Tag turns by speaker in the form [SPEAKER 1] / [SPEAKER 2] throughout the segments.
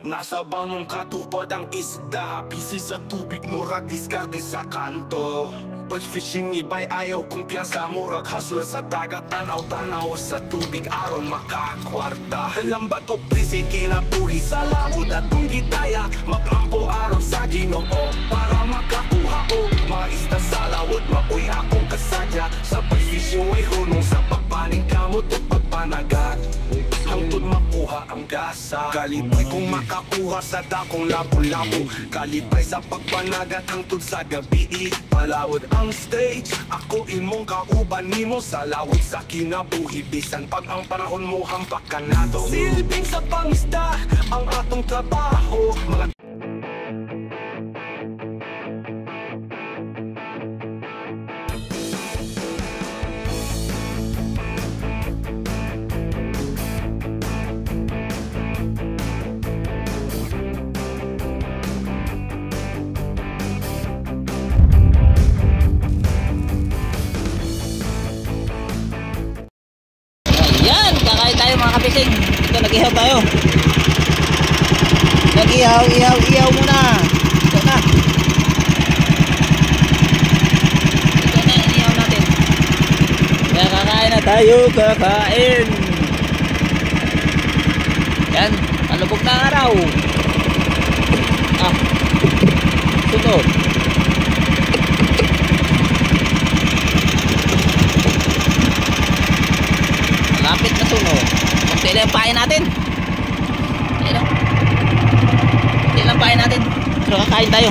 [SPEAKER 1] Nasa bangong katupad ang isda, busy sa tubig, murag diskarte sa kanto. But fishing iba'y ayaw kumpiyansa, murag hustle sa dagat, tanaw-tanaw sa tubig, aron makakwarta. Lambat o prisi, kinabuhi sa lamod at kung gitaya, maglampo aron sa Ginoo para makakuha o mga isda sa lawod. Mapuy akong kasadya sa pag-fishing, way hunong sa pagpaning kamot o pagpanagat, hangtod makuha ang gasa. Kalipay kung makakuha sa dakong labo-labo, kalipay sa pagpanagat hangtod sa gabi. Palawod ang stage, ako imong kauban nimo sa lawod sa kinabuhi. Bisan pag ang panahon mo hampak ka na to, silbing sa pangisda ang atong trabaho. Mga
[SPEAKER 2] kakain tayo mga kapising. Ito, nag-ihaw tayo. Nag-ihaw muna. Ito na, inihaw natin. Kaya kakain na tayo, kakain. Yan, palubog na araw. Sunod. Lapit na suno. Kunti lang pain natin. Kunti lang pain natin. Pero kakain tayo.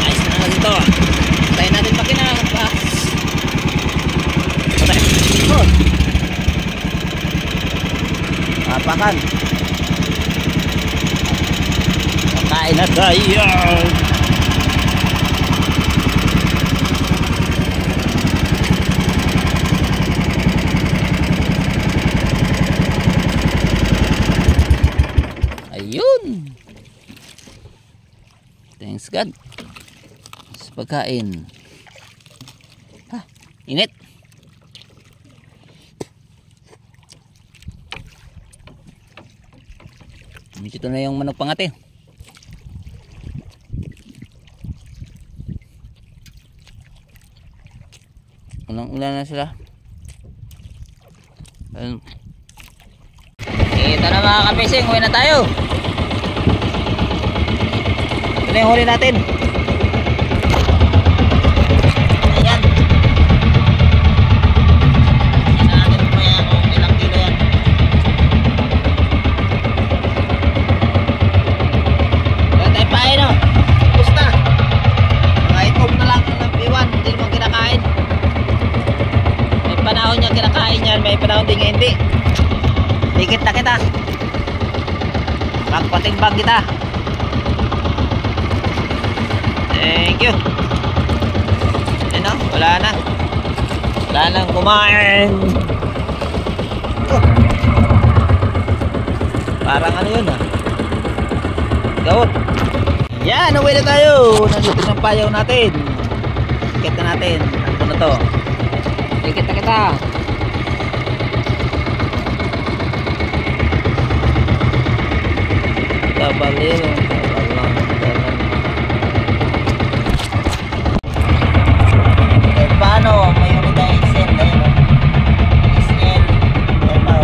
[SPEAKER 2] Ayos na lang ito. Tayo natin makina. Apakan. Kakain na tayo. Ayun. Thanks God sa pagkain. Init. Dito na yung manok pangate. Ulang-ulan na sila. Ayun. Ito na mga kapising, uwi na tayo. Ito na yung huli natin. Ayan. Tignan natin kung ilang kilo yan. Wala tayo pain o. Tapos na. Mga itom na lang ng piwan. Hindi mo kinakain. May panahon niya kinakain yan. May panahon din nga hindi. Dikit na kita. Magpatimbang kita. Thank you. Ano? Wala na. Wala nang kumain. Parang ano yun gawot. Yan, uwi na tayo. Nandito ng payaw natin. Dikit na natin. Ano na to? Dikit na kita. Kabalero, paano may unita XL na yun, XL ito,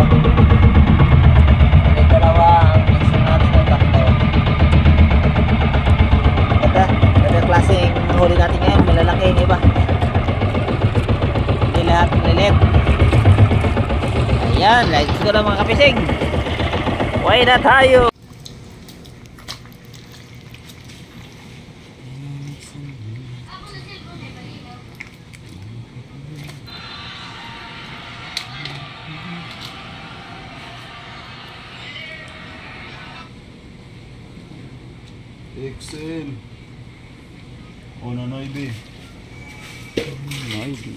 [SPEAKER 2] may dalawa ang XL natin ng takto. Ganda klaseng huli natin ngayon, malalaki yung iba, hindi lahat malilit. Ayan, let's go na mga kapising, uwi na tayo.
[SPEAKER 3] XL. O na Noibe.
[SPEAKER 2] Noibe.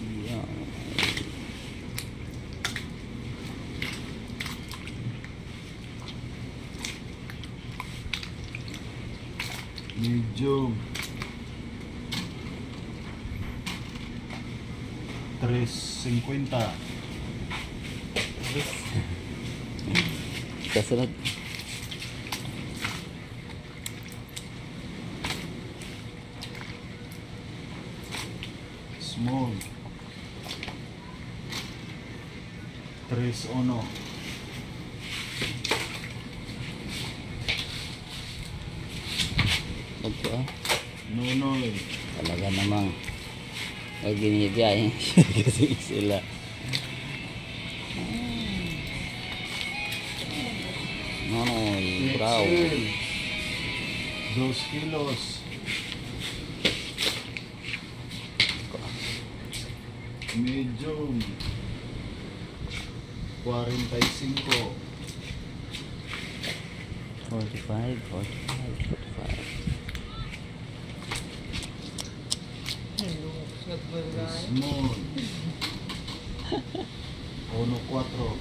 [SPEAKER 3] Medium. 350.
[SPEAKER 2] kasunod.
[SPEAKER 3] Small. 3-1.
[SPEAKER 2] Opo ah.
[SPEAKER 3] Nonoy.
[SPEAKER 2] Talaga namang ginigay kasi sila. Nonoy, brown.
[SPEAKER 3] 2 kilos. Medium. 45.
[SPEAKER 2] 45.
[SPEAKER 3] Small. 1-4.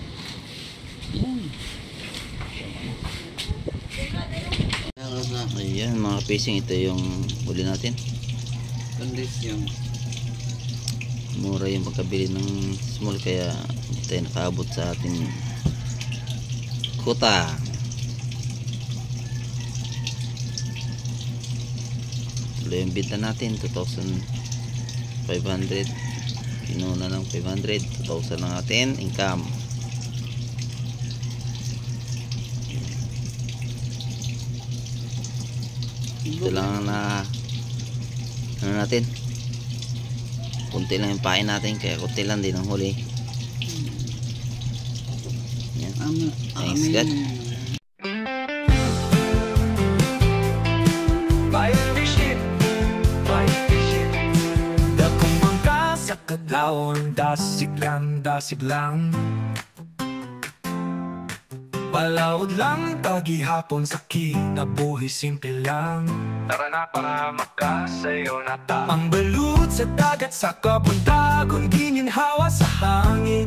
[SPEAKER 2] Ayan mga fishing, ito yung huli natin. Mura yung pagkabili ng small kaya hindi tayo nakaabot sa ating kuta. Tuloy yung benta natin, 2,500. Kinuna ng 500, 2,000 lang natin income. Ito lang na ano natin, kunti lang yung pain natin kaya kunti lang din ang huli. Yan. Thanks God.
[SPEAKER 1] Dakong mangga sa kadlawon, dasig lang palawod lang, tagihapon sa kinabuhi, simple lang. Tara na para makasayo na ta. Ang balut sa dagat, sa kabuntagon, gininhawa sa hangin.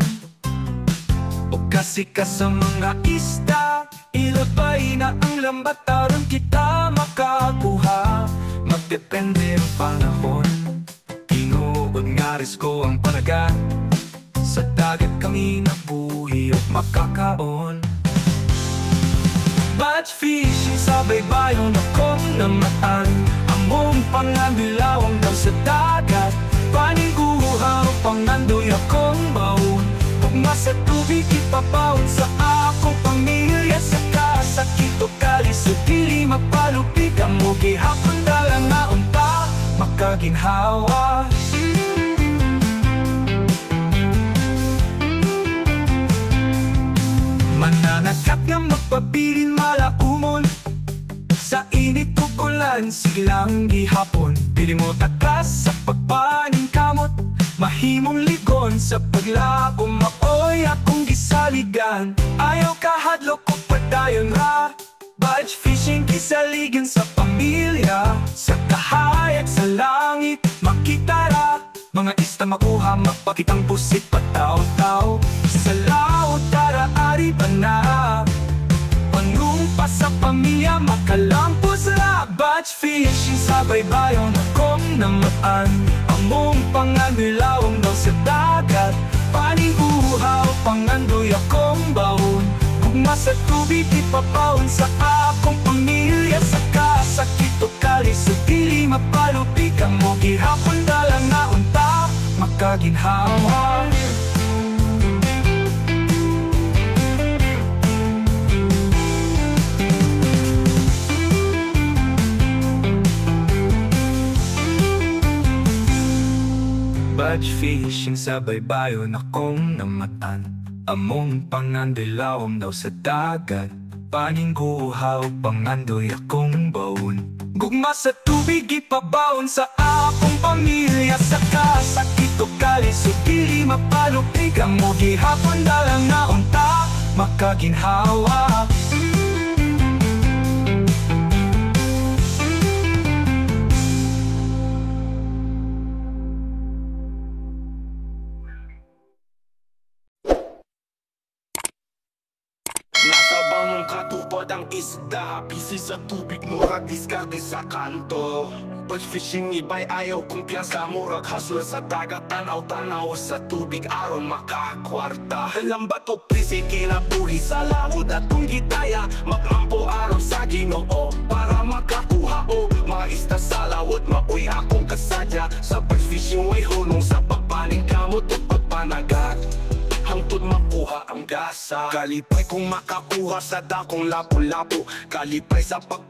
[SPEAKER 1] O kasi ka sa mga isda, ilabay na ang lambat, taron kita makakuha. Magdepende ang panahon, tinuod nga risko ang panagat. Sa dagat kami nabuhi at makakaon. Batch fishing sa baybayon akong namataan. Among pangabilawang daw sa dagat, paniguhaw pangandoy akong baon. Pugma sa tubig ipapawon sa akong pamilya. Sa kasakit o kalisod dili mapalupig. Ang mugi hapon dalang nga unta makaginhawa. Mananakap nga magpabilin malaumon. Sa init tukulan silang gihapon. Pili mo takas sa pagpaning kamot. Mahimong ligon sa paglago, maoy akong gisaligan. Ayaw kahadlok o padayon ra. Batch fishing kisaligan sa pamilya. Sa kahayag sa langit makita ra. Mga ista makuha, mapakitang pusit pataw-taw. Sa laot tara ari ba na? Panumpa sa pamilya, makalampos la. Batch fishing sa baybayon akong namaan. Among panganilawang daw sa dagat, paniguhaw pangandoy akong baon. Gugma sa tubig ipapawon sa akong pamilya. Sa kasakit o kalisod dili mapalupig. Ang mugi hapon dalang na unta makaginhawa. Batch fishing sa baybayon akong namatan. Among pangandilawom daw sa dagat, paningguhaw pangandoy akong baon. Gugma sa tubig ipabaon sa akong pamilya. Sa kasakit o kalisod dili mapalupig. Ang mugi hapon dalang na unta makaginhawa. Nasa bangong katupad natutupad ang isda. Busy sa tubig, murag diskarte sa kanto. Pag fishing iba'y ayaw kumpiyansa, murag hustler sa dagat, tanaw-tanaw sa tubig aron makakwarta. Lambat o prisi kinabuhi sa lamod at kung gitaya, maglampo aron sa Ginoo para makakuha o mga isda sa lawod. Mauy akong kasadya sa pag-fishing, way hunong sa pagpaning kamot o pagpanagat, hangtod makuha ang gasa. Kalipay kung makakuha sa dakong lapu-lapu, kalipay sa pagpa